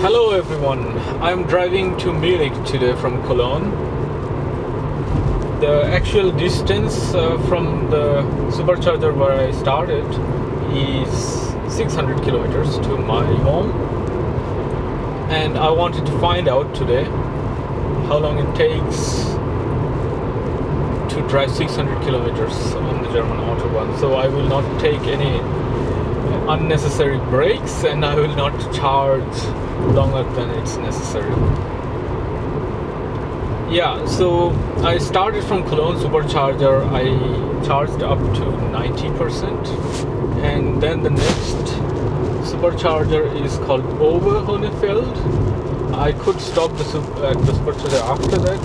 Hello everyone, I'm driving to Munich today from Cologne. The actual distance from the supercharger where I started is 600 kilometers to my home, and I wanted to find out today how long it takes to drive 600 kilometers on the German Autobahn. So I will not take any unnecessary breaks and I will not charge longer than it's necessary. Yeah, so I started from Cologne Supercharger. I charged up to 90%, and then the next supercharger is called Oberhonnefeld. I could stop at the supercharger after that,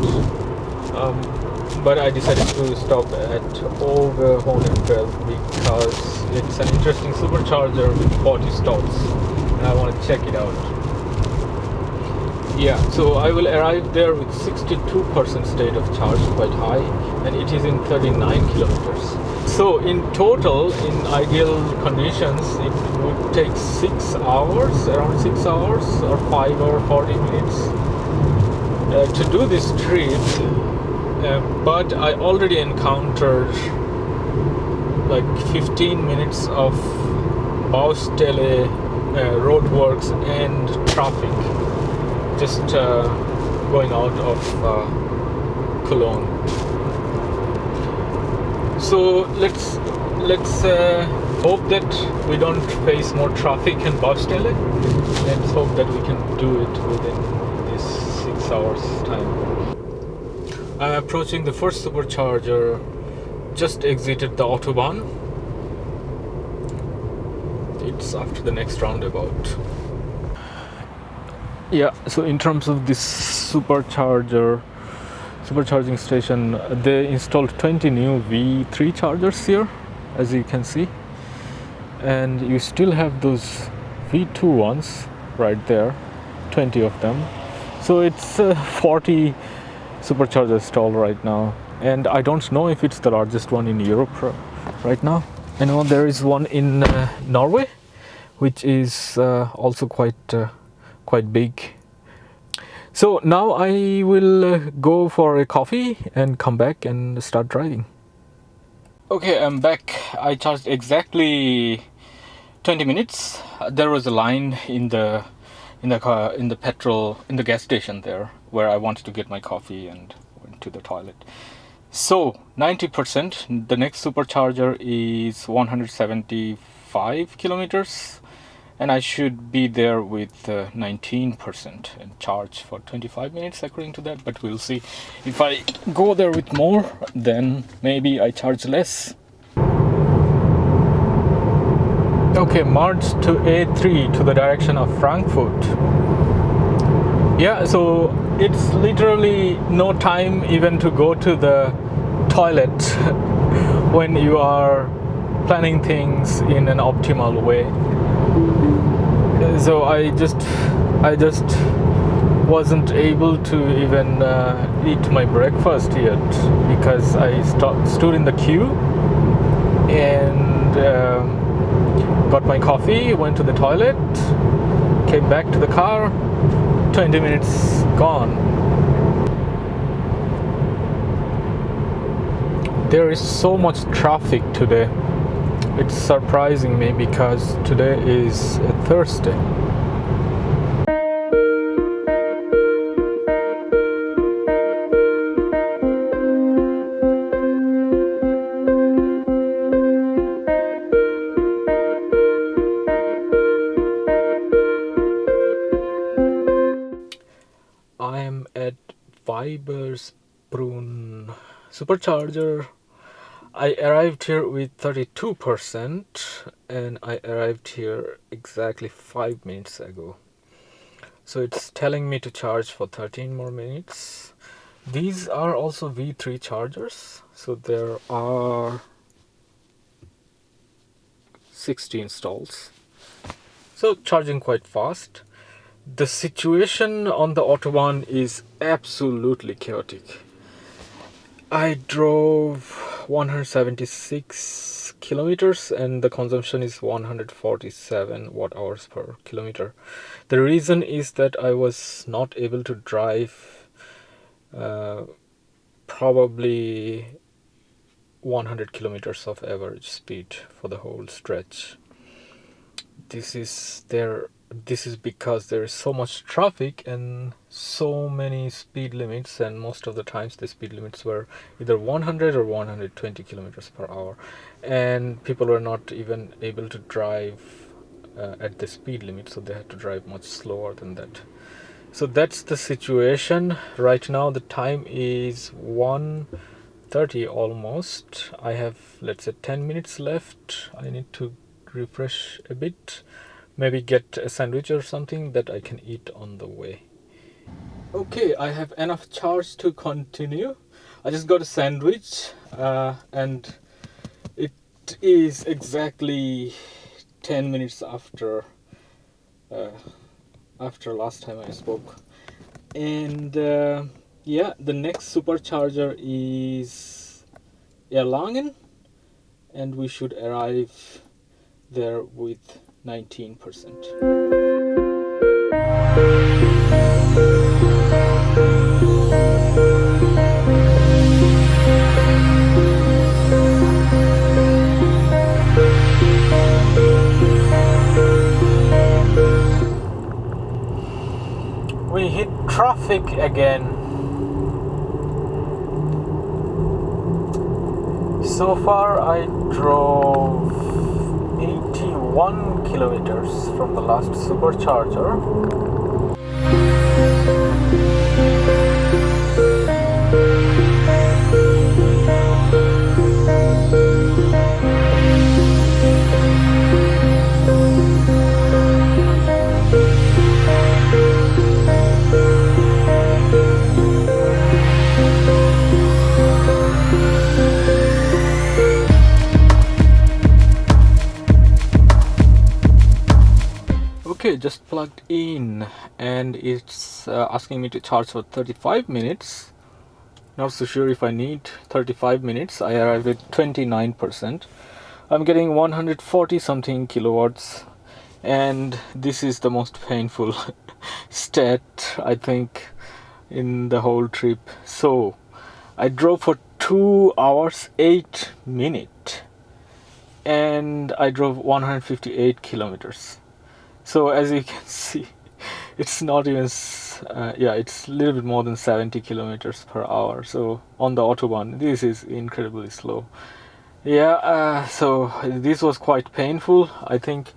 but I decided to stop at Oberhonnefeld because it's an interesting supercharger with 40 stops and I want to check it out. Yeah, so I will arrive there with 62% state of charge, quite high, and it is in 39 kilometers. So in total, in ideal conditions, it would take 6 hours, around 6 hours or 5 or 40 minutes to do this trip. But I already encountered like 15 minutes of Baustelle, roadworks and traffic just going out of Cologne. So let's hope that we don't face more traffic and Baustelle. Let's hope that we can do it within this 6 hours time. I'm approaching the first supercharger, just exited the Autobahn. It's after the next roundabout. Yeah, so in terms of this supercharging station, they installed 20 new V3 chargers here, as you can see. And you still have those V2 ones right there, 20 of them. So it's 40 supercharger installed right now, and I don't know if it's the largest one in Europe right now. I know there is one in Norway, which is also quite big. So now I will go for a coffee and come back and start driving. Okay, I'm back. I charged exactly 20 minutes. There was a line in the gas station there where I wanted to get my coffee and went to the toilet. So 90%. The next supercharger is 175 kilometers, and I should be there with 19% and charge for 25 minutes according to that. But we'll see. If I go there with more, then maybe I charge less. Okay, march to A3 to the direction of Frankfurt. Yeah, so it's literally no time even to go to the toilet when you are planning things in an optimal way. So I just wasn't able to even eat my breakfast yet because I stood in the queue and got my coffee, went to the toilet, came back to the car, 20 minutes gone. There is so much traffic today. It's surprising me because today is a Thursday. I'm at Weibersbrunn Supercharger. I arrived here with 32% and I arrived here exactly 5 minutes ago. So it's telling me to charge for 13 more minutes. These are also V3 chargers. So there are 16 stalls. So charging quite fast. The situation on the Autobahn is absolutely chaotic. I drove 176 kilometers, and the consumption is 147 watt hours per kilometer. The reason is that I was not able to drive probably 100 kilometers of average speed for the whole stretch. This is because there is so much traffic and so many speed limits, and most of the times the speed limits were either 100 or 120 kilometers per hour, and people were not even able to drive at the speed limit, so they had to drive much slower than that. So that's the situation right now. The time is 1:30 almost. I have, let's say, 10 minutes left. I need to refresh a bit, maybe get a sandwich or something that I can eat on the way. Okay, I have enough charge to continue. I just got a sandwich and it is exactly 10 minutes after last time I spoke. And yeah, the next supercharger is Erlangen, and we should arrive there with 19%. We hit traffic again. So far I drove 81 kilometers from the last supercharger. Okay, just plugged in and it's asking me to charge for 35 minutes. Not so sure if I need 35 minutes. I arrived at 29%. I'm getting 140 something kilowatts, and this is the most painful stat I think in the whole trip. So I drove for 2 hours 8 minutes and I drove 158 kilometers. So as you can see, it's not even, it's a little bit more than 70 kilometers per hour. So on the Autobahn, this is incredibly slow. Yeah, so this was quite painful. I think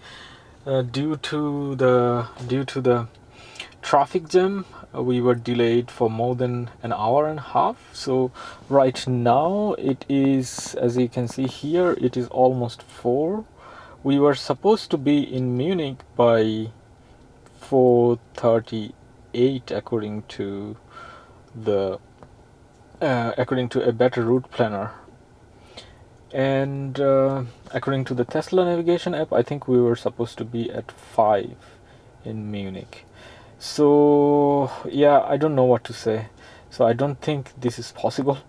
due to the traffic jam, we were delayed for more than an hour and a half. So right now it is, as you can see here, it is almost 4. We were supposed to be in Munich by 4:38 according to a better route planner, and according to the Tesla navigation app, I think we were supposed to be at 5 in Munich. So yeah, I don't know what to say. So I don't think this is possible.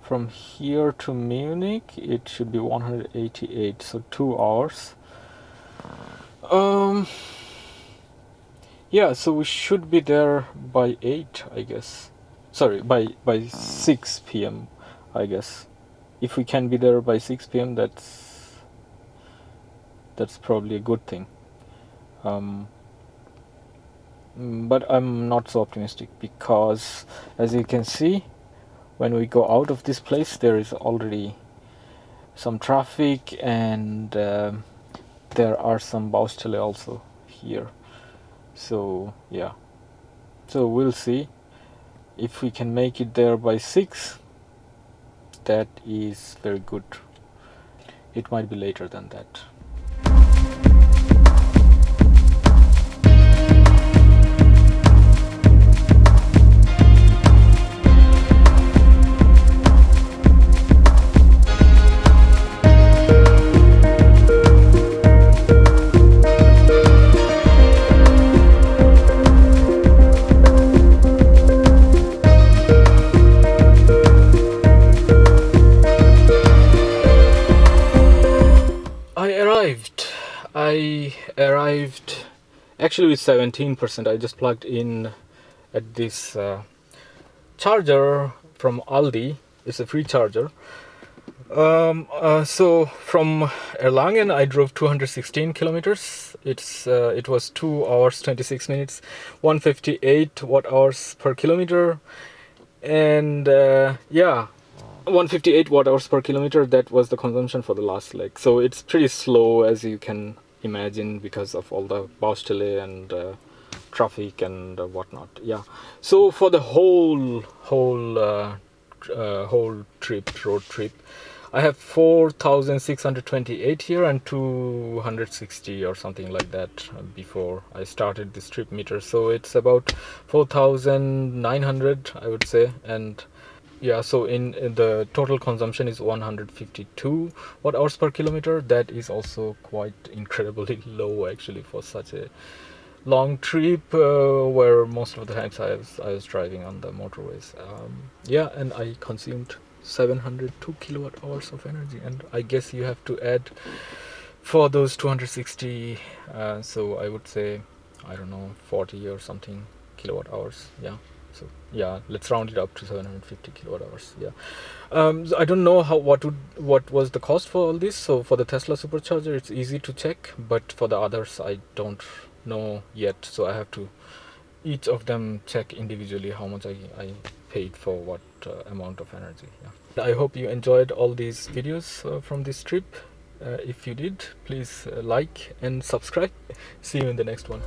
From here to Munich, it should be 188, so 2 hours. Yeah, so we should be there by 8, I guess. Sorry, by 6 p.m. I guess. If we can be there by 6 p.m., that's probably a good thing. But I'm not so optimistic because, as you can see, when we go out of this place, there is already some traffic, and there are some Baustelle also here. So yeah, so we'll see if we can make it there by 6. That is very good. It might be later than that. actually with 17%. I just plugged in at this charger from Aldi. It's a free charger. So from Erlangen I drove 216 kilometers. It was 2 hours 26 minutes, 158 watt hours per kilometer, and yeah, 158 watt hours per kilometer. That was the consumption for the last leg. So it's pretty slow, as you can imagine, because of all the Baustelle and traffic and whatnot. Yeah. So for the whole trip, road trip, I have 4,628 here and 260 or something like that before I started this trip meter. So it's about 4,900, I would say. And yeah, so in the total consumption is 152 watt hours per kilometer. That is also quite incredibly low actually for such a long trip, where most of the times I was driving on the motorways. Yeah, and I consumed 702 kilowatt hours of energy, and I guess you have to add for those 260, so I would say, I don't know, 40 or something kilowatt hours. Yeah, so yeah, let's round it up to 750 kilowatt hours. Yeah. So I don't know what was the cost for all this. So for the Tesla supercharger it's easy to check, but for the others I don't know yet, so I have to each of them check individually how much I paid for what amount of energy. Yeah. I hope you enjoyed all these videos from this trip. If you did, please like and subscribe. See you in the next one.